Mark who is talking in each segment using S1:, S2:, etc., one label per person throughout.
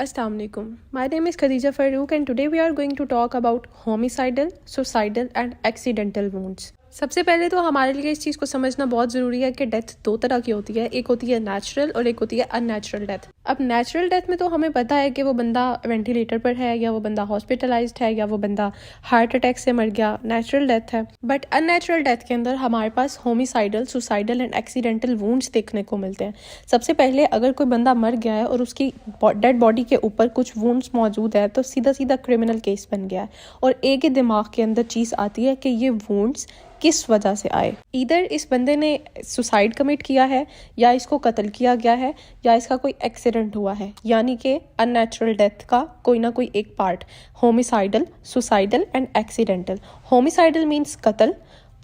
S1: Assalamu alaikum. My name is Khadija Farouk and today we are going to talk about homicidal, suicidal and accidental wounds. सबसे पहले तो हमारे लिए इस चीज़ को समझना बहुत ज़रूरी है कि डेथ दो तरह की होती है, एक होती है नेचुरल और एक होती है अननेचुरल डेथ। अब नेचुरल डेथ में तो हमें पता है कि वो बंदा वेंटिलेटर पर है या वो बंदा हॉस्पिटलाइज्ड है या वो बंदा हार्ट अटैक से मर गया, नेचुरल डेथ है। बट अननेचुरल डेथ के अंदर हमारे पास homicidal, suicidal and accidental wounds देखने को मिलते हैं। सबसे पहले अगर कोई बंदा मर गया है और उसकी डेड बॉडी के ऊपर कुछ वुंड्स मौजूद है तो सीधा सीधा क्रिमिनल केस बन गया है और एक ही दिमाग के अंदर चीज़ आती है कि ये वुंड्स किस वजह से आए। इधर इस बंदे ने सुसाइड कमिट किया है या इसको कत्ल किया गया है या इसका कोई एक्सीडेंट हुआ है, यानी कि अननेचुरल डेथ का कोई ना कोई एक part. Homicidal, suicidal and accidental. Homicidal means कत्ल,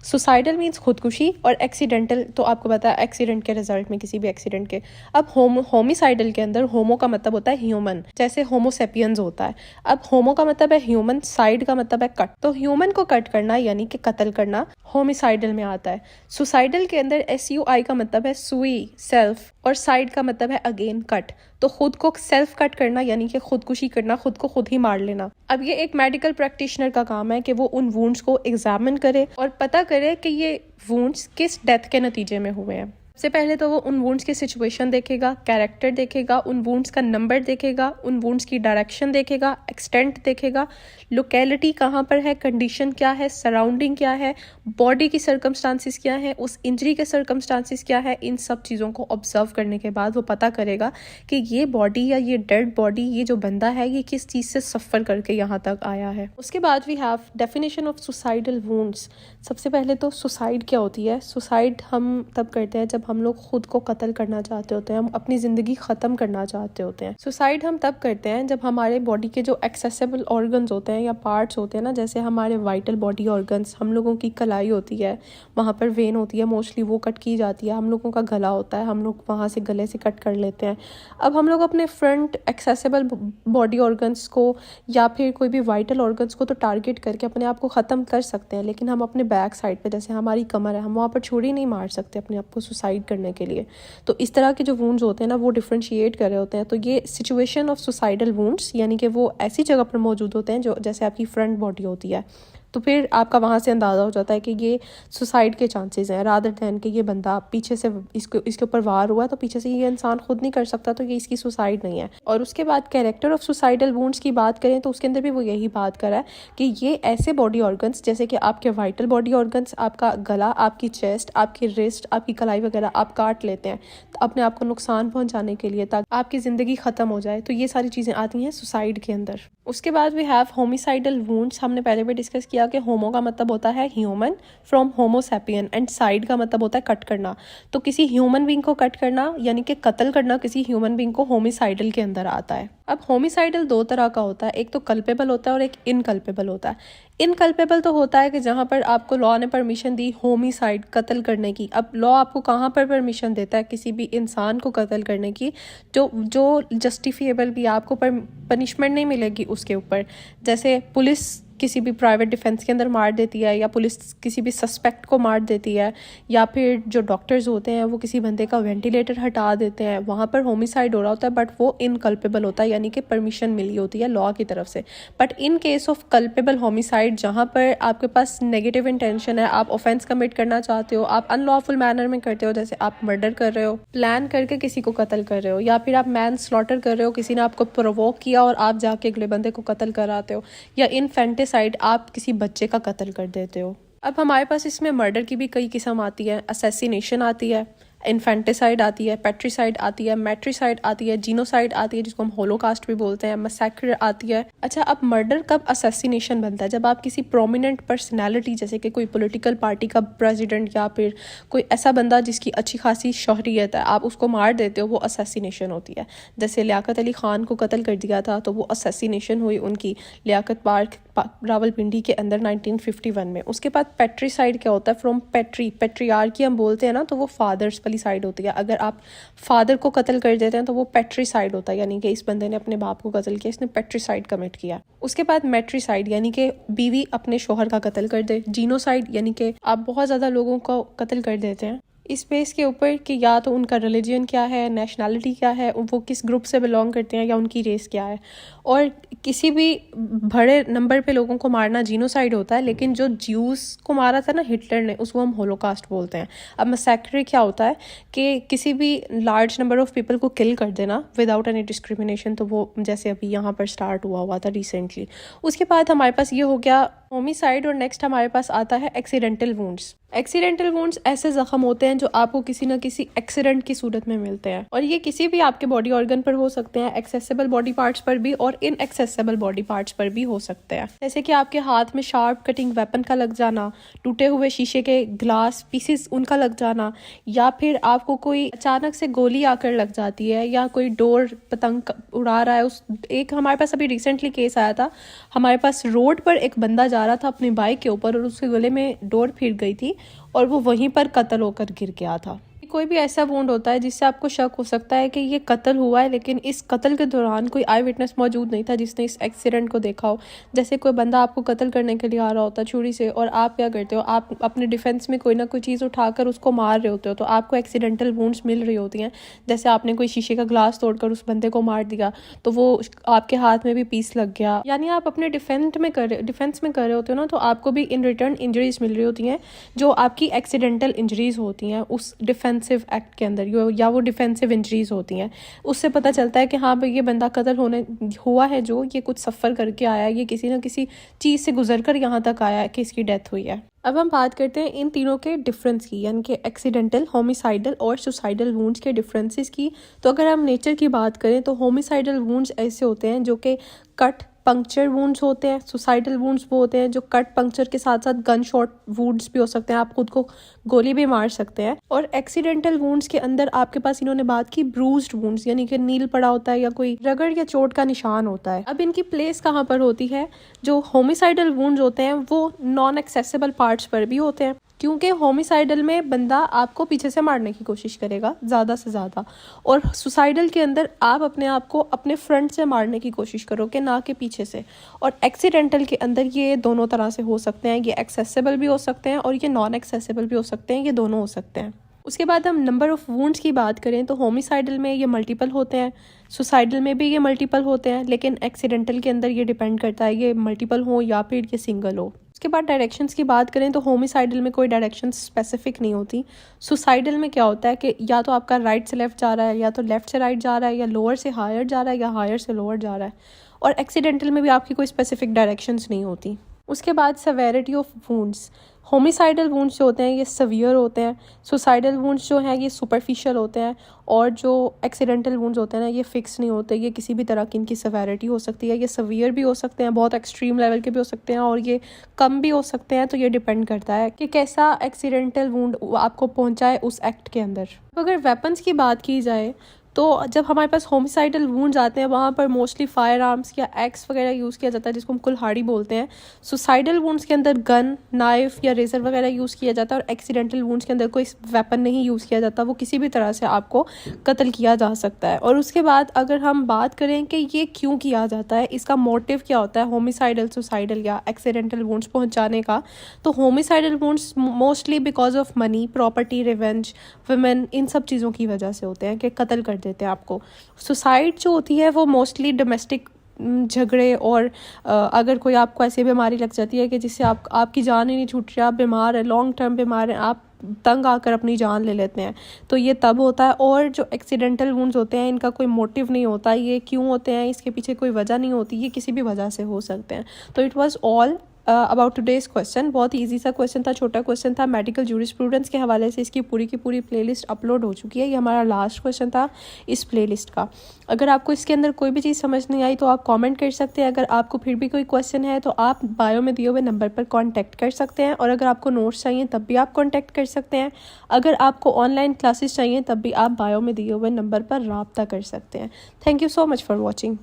S1: सुसाइडल मीन्स खुदकुशी और एक्सीडेंटल तो आपको पता है एक्सीडेंट के रिजल्ट में, किसी भी एक्सीडेंट के। अब होमिसाइडल के अंदर होमो का मतलब होता है ह्यूमन, जैसे होमोसेपियंस होता है। अब होमो का मतलब है ह्यूमन, साइड का मतलब है कट, तो ह्यूमन को कट करना यानी कि कत्ल करना होमिसाइडल में आता है। सुसाइडल के अंदर SUI का मतलब है सुई, सेल्फ, और साइड का मतलब है अगेन कट, तो खुद को सेल्फ कट करना यानी कि खुदकुशी करना, खुद को खुद ही मार लेना। अब ये एक मेडिकल प्रैक्टिशनर का काम है कि वो उन वुंड्स को एग्जामिन करे और पता करे कि ये वुंड्स किस डेथ के नतीजे में हुए हैं। सबसे पहले तो वो उन वुंड्स की सिचुएशन देखेगा, कैरेक्टर देखेगा, उन वुंड्स का नंबर देखेगा, उन वुंड्स की डायरेक्शन देखेगा, एक्सटेंट देखेगा, लोकेलिटी कहाँ पर है, कंडीशन क्या है, सराउंडिंग क्या है, बॉडी की सर्कमस्टांसिस क्या है, उस इंजरी के सर्कमस्टांसिस क्या है। इन सब चीज़ों को ऑब्जर्व करने के बाद वो पता करेगा कि ये बॉडी या ये डेड बॉडी, ये जो बंदा है, ये किस चीज़ से सफ़र करके यहाँ तक आया है। उसके बाद we have definition of suicidal wounds. सबसे पहले तो सुसाइड क्या होती है। सुसाइड हम तब करते हैं जब हम लोग खुद को कत्ल करना चाहते होते हैं, हम अपनी ज़िंदगी ख़त्म करना चाहते होते हैं। सुसाइड हम तब करते हैं जब हमारे बॉडी के जो एक्सेसिबल ऑर्गन्स होते हैं या पार्ट्स होते हैं ना, जैसे हमारे वाइटल बॉडी ऑर्गन्स, हम लोगों की कलाई होती है, वहाँ पर वेन होती है, मोस्टली वो कट की जाती है। हम लोगों का गला होता है, हम लोग वहाँ से गले से कट कर लेते हैं। अब हम लोग अपने फ्रंट एक्सेसिबल बॉडी ऑर्गन्स को या फिर कोई भी वाइटल ऑर्गन्स को तो टारगेट करके अपने आप को ख़त्म कर सकते हैं, लेकिन हम अपने बैक साइड पे, जैसे हमारी कमर है, हम वहाँ पर छुरी नहीं मार सकते अपने आप को सुसाइड करने के लिए। तो इस तरह के जो वुंड्स होते हैं ना, वो डिफ्रेंशिएट कर रहे होते हैं। तो ये सिचुएशन ऑफ सुसाइडल वुंड्स यानी कि वो ऐसी जगह पर मौजूद होते हैं जो जैसे आपकी फ्रंट बॉडी होती है, तो फिर आपका वहाँ से अंदाज़ा हो जाता है कि ये सुसाइड के चांसेस हैं, रादर दैन कि ये बंदा पीछे से इसके ऊपर वार हुआ है तो पीछे से ये इंसान खुद नहीं कर सकता, तो ये इसकी सुसाइड नहीं है। और उसके बाद कैरेक्टर ऑफ सुसाइडल वुंड्स की बात करें तो उसके अंदर भी वो यही बात करा है कि ये ऐसे बॉडी ऑर्गन्स जैसे कि आपके वाइटल बॉडी ऑर्गन्स, आपका गला, आपकी चेस्ट, आपकी रिस्ट, आपकी कलाई वगैरह आप काट लेते हैं तो अपने आप को नुकसान पहुँचाने के लिए, ताकि आपकी ज़िंदगी ख़त्म हो जाए। तो ये सारी चीज़ें आती हैं सुसाइड के अंदर। उसके बाद वी हैव होमिसाइडल वुंड्स। हमने पहले भी डिस्कस किया कि होमो का मतलब होता है human from Homo sapien and side का मतलब होता है कट करना। तो किसी ह्यूमन बीइंग को कट करना यानी कि कत्ल करना किसी ह्यूमन बीइंग को होमिसाइडल के अंदर आता है। अब होमिसाइडल दो तरह का होता है, एक तो कल्पेबल होता है और एक इनकल्पेबल होता है। इनकल्पेबल तो होता है कि जहाँ पर आपको लॉ ने परमिशन दी होमिसाइड, कत्ल करने की। अब लॉ आपको कहाँ पर परमिशन देता है किसी भी इंसान को कत्ल करने की, जो जस्टिफिएबल भी, आपको पनिशमेंट नहीं मिलेगी उसके ऊपर। जैसे पुलिस किसी भी प्राइवेट डिफेंस के अंदर मार देती है, या पुलिस किसी भी सस्पेक्ट को मार देती है, या फिर जो डॉक्टर्स होते हैं वो किसी बंदे का वेंटिलेटर हटा देते हैं, वहाँ पर होमिसाइड हो रहा होता है, बट वो इनकल्पेबल होता है यानी कि परमिशन मिली होती है लॉ की तरफ से। But in case of culpable homicide, जहाँ पर आपके पास नेगेटिव इंटेंशन है, आप ऑफेंस कमिट करना चाहते हो, आप अनलॉफुल मैनर में करते हो, जैसे आप मर्डर कर रहे हो, प्लान करके किसी को कत्ल कर रहे हो, या फिर आप मैन स्लॉटर कर रहे हो, किसी ने आपको प्रोवोक किया और आप जाके अगले बंदे को कत्ल कराते हो, या इनफेंटिसाइड, आप किसी बच्चे का कत्ल कर देते हो। अब हमारे पास इसमें मर्डर की भी कई किस्म आती है। असैसिनेशन आती है, इन्फेंटिसाइड आती है, पेट्रिसाइड आती है, मैट्रिसाइड आती है, जीनोसाइड आती है जिसको हम होलोकास्ट भी बोलते हैं, मैसेक्र आती है। अच्छा, अब मर्डर कब असैसिनेशन बनता है? जब आप किसी प्रोमिनेंट पर्सनैलिटी, जैसे कि कोई पॉलिटिकल पार्टी का प्रेसिडेंट या फिर कोई ऐसा बंदा जिसकी अच्छी खासी शोहरियत है, आप उसको मार देते हो, वो असैसिनेशन होती है। जैसे लियाकत अली खान को कत्ल कर दिया था तो वो असैसिनेशन हुई उनकी लियाकत पार्क रावलपिंडी के अंदर 1951 में। उसके बाद पेट्रिसाइड क्या होता है? फ्रॉम पेट्रियार्की हम बोलते हैं ना, तो वो फादर्स वाली साइड होती है। अगर आप फादर को कत्ल कर देते हैं तो वो पेट्रिसाइड होता है, यानी कि इस बंदे ने अपने बाप को कत्ल किया, इसने पेट्रिसाइड कमिट किया। उसके बाद मैट्रिसाइड यानी कि बीवी अपने शोहर का कत्ल कर दे। जीनोसाइड यानी कि आप बहुत ज़्यादा लोगों को कत्ल कर देते हैं। इस बेस के ऊपर कि या तो उनका रिलीजन क्या है, नेशनैलिटी क्या है, वो किस ग्रुप से बिलोंग करते हैं, या उनकी रेस क्या है। और किसी भी बड़े नंबर पे लोगों को मारना जीनोसाइड होता है, लेकिन जो ज्यूज़ को मारा था ना हिटलर ने, उसको हम होलोकास्ट बोलते हैं। अब मैसेक्रे क्या होता है कि किसी भी लार्ज नंबर ऑफ पीपल को किल कर देना विदाउट एनी डिस्क्रिमिनेशन, तो वो जैसे अभी यहाँ पर स्टार्ट हुआ था रिसेंटली। उसके बाद हमारे पास ये हो गया होमिसाइड, और नेक्स्ट हमारे पास आता है एक्सीडेंटल वुंड्स। एक्सीडेंटल वुंड्स ऐसे जख्म होते हैं जो आपको किसी न किसी एक्सीडेंट की सूरत में मिलते हैं, और ये किसी भी आपके बॉडी ऑर्गन पर हो सकते हैं, एक्सेसिबल बॉडी पार्ट्स पर भी और इनएक्सेसिबल बॉडी पार्ट्स पर भी हो सकते हैं। जैसे कि आपके हाथ में शार्प कटिंग वेपन का लग जाना, टूटे हुए शीशे के ग्लास पीसेस उनका लग जाना, या फिर आपको कोई अचानक से गोली आकर लग जाती है, या कोई डोर पतंग उड़ा रहा है। एक हमारे पास अभी रिसेंटली केस आया था, हमारे पास रोड पर एक बंदा जा रहा था अपनी बाइक के ऊपर और उसके गले में डोर फिर गई थी और वो वहीं पर कत्ल होकर गिर गया था। कोई भी ऐसा वुंड होता है जिससे आपको शक हो सकता है कि ये कत्ल हुआ है, लेकिन इस कत्ल के दौरान कोई आई विटनेस मौजूद नहीं था जिसने इस एक्सीडेंट को देखा हो। जैसे कोई बंदा आपको कत्ल करने के लिए आ रहा होता छुरी से, और आप क्या करते हो, आप अपने डिफेंस में कोई ना कोई चीज़ उठाकर उसको मार रहे होते हो, तो आपको एक्सीडेंटल वुंड्स मिल रही होती हैं। जैसे आपने कोई शीशे का ग्लास तोड़कर उस बंदे को मार दिया तो वो आपके हाथ में भी पीस लग गया, यानी आप अपने डिफेंस में कर रहे होते हो ना, तो आपको भी इन रिटर्न इंजरीज मिल रही होती हैं जो आपकी एक्सीडेंटल इंजरीज होती हैं उस डिफेंसिव एक्ट के अंदर, या वो डिफेंसिव इंजरीज होती हैं। उससे पता चलता है कि हाँ भाई ये बंदा कत्ल हुआ है, जो ये कुछ सफ़र करके आया है, ये किसी न किसी चीज़ से गुजर कर यहाँ तक आया है कि इसकी डेथ हुई है। अब हम बात करते हैं इन तीनों के डिफरेंस की, यानी कि एक्सीडेंटल, होमिसाइडल और सुसाइडल वुंड्स के डिफरेंसेस की। तो अगर हम नेचर की बात करें तो होमिसाइडल वुंड्स ऐसे होते हैं जो कि कट पंक्चर वुंड्स होते हैं। सुसाइडल वुंड्स वो होते हैं जो कट पंक्चर के साथ साथ गन शॉट वुंड्स भी हो सकते हैं, आप खुद को गोली भी मार सकते हैं। और एक्सीडेंटल वुंड्स के अंदर आपके पास इन्होंने बात की ब्रूज्ड वुंड्स, यानी कि नील पड़ा होता है या कोई रगड़ या चोट का निशान होता है। अब इनकी प्लेस कहाँ पर होती है? जो होमिसाइडल वुंड्स होते हैं वो नॉन एक्सेसिबल पार्ट्स पर भी होते हैं, क्योंकि होमिसाइडल में बंदा आपको पीछे से मारने की कोशिश करेगा ज़्यादा से ज़्यादा, और सुसाइडल के अंदर आप अपने आप को अपने फ्रंट से मारने की कोशिश करोगे, ना कि पीछे से। और एक्सीडेंटल के अंदर ये दोनों तरह से हो सकते हैं, ये एक्सेसिबल भी हो सकते हैं और ये नॉन एक्सेसिबल भी हो सकते हैं, ये दोनों हो सकते हैं। उसके बाद हम नंबर ऑफ़ वुंड्स की बात करें तो होमिसाइडल में ये मल्टीपल होते हैं, सुसाइडल में भी ये मल्टीपल होते हैं, लेकिन एक्सीडेंटल के अंदर ये डिपेंड करता है ये मल्टीपल हो या फिर ये सिंगल हो। उसके बाद डायरेक्शंस की बात करें तो होमिसाइडल में कोई डायरेक्शन स्पेसिफिक नहीं होती। सुसाइडल में क्या होता है कि या तो आपका राइट से लेफ्ट जा रहा है, या तो लेफ्ट से राइट जा रहा है, या लोअर से हायर जा रहा है, या हायर से लोअर जा रहा है। और एक्सीडेंटल में भी आपकी कोई स्पेसिफिक डायरेक्शंस नहीं होती। उसके बाद severity of wounds, homicidal wounds जो होते हैं ये सवियर होते हैं, सुसाइडल वुंड्स जो हैं ये सुपरफिशियल होते हैं, और जो एक्सीडेंटल वुंड्स होते हैं ना ये फिक्स नहीं होते, ये किसी भी तरह की इनकी सेवेरिटी हो सकती है। ये सवियर भी हो सकते हैं, बहुत एक्सट्रीम लेवल के भी हो सकते हैं, और ये कम भी हो सकते हैं। तो ये डिपेंड करता है कि कैसा एक्सीडेंटल वुंड आपको पहुंचाए उस एक्ट के अंदर। अगर वेपन्स की बात की जाए तो जब हमारे पास होमिसाइडल वुंड्स आते हैं वहाँ पर मोस्टली फायर आर्म्स या एक्स वगैरह यूज़ किया जाता है, जिसको हम कुल्हाड़ी बोलते हैं। सुसाइडल वुंड्स के अंदर गन, नाइफ या रेजर वगैरह यूज़ किया जाता है, और एक्सीडेंटल वुंड्स के अंदर कोई वेपन नहीं यूज़ किया जाता, वो किसी भी तरह से आपको कत्ल किया जा सकता है। और उसके बाद अगर हम बात करें कि ये क्यों किया जाता है, इसका मोटिव क्या होता है होमिसाइडल, सुसाइडल या एक्सीडेंटल वुंड्स पहुँचाने का, तो homicidal wounds mostly because of money, property, revenge, women, इन सब चीज़ों की वजह से होते हैं कि कत्ल कर देते हैं आपको। सुसाइड जो होती है वो मोस्टली डोमेस्टिक झगड़े, और अगर कोई आपको ऐसी बीमारी लग जाती है कि जिससे आपकी जान ही नहीं छूट रही, आप बीमार है, लॉन्ग टर्म बीमार हैं, आप तंग आकर अपनी जान ले लेते हैं, तो ये तब होता है। और जो एक्सीडेंटल वुंड्स होते हैं इनका कोई मोटिव नहीं होता, ये क्यों होते हैं इसके पीछे कोई वजह नहीं होती, ये किसी भी वजह से हो सकते हैं। तो it was all about today's question. बहुत ही ईजी सा क्वेश्चन था, छोटा क्वेश्चन था। मेडिकल जूरिस्प्रूडेंस के हवाले से इसकी पूरी की पूरी प्लेलिस्ट अपलोड हो चुकी है। ये हमारा लास्ट क्वेश्चन था इस प्लेलिस्ट का। अगर आपको इसके अंदर कोई भी चीज़ समझ नहीं आई तो आप कमेंट कर सकते हैं। अगर आपको फिर भी कोई क्वेश्चन है तो आप बायो में दिए हुए नंबर पर कॉन्टैक्ट कर सकते हैं, और अगर आपको नोट्स चाहिए तब भी आप कॉन्टैक्ट कर सकते हैं। अगर आपको ऑनलाइन क्लासेस चाहिए तब भी आप बायो में दिए हुए नंबर पर राब्ता कर सकते हैं। Thank you so much for watching.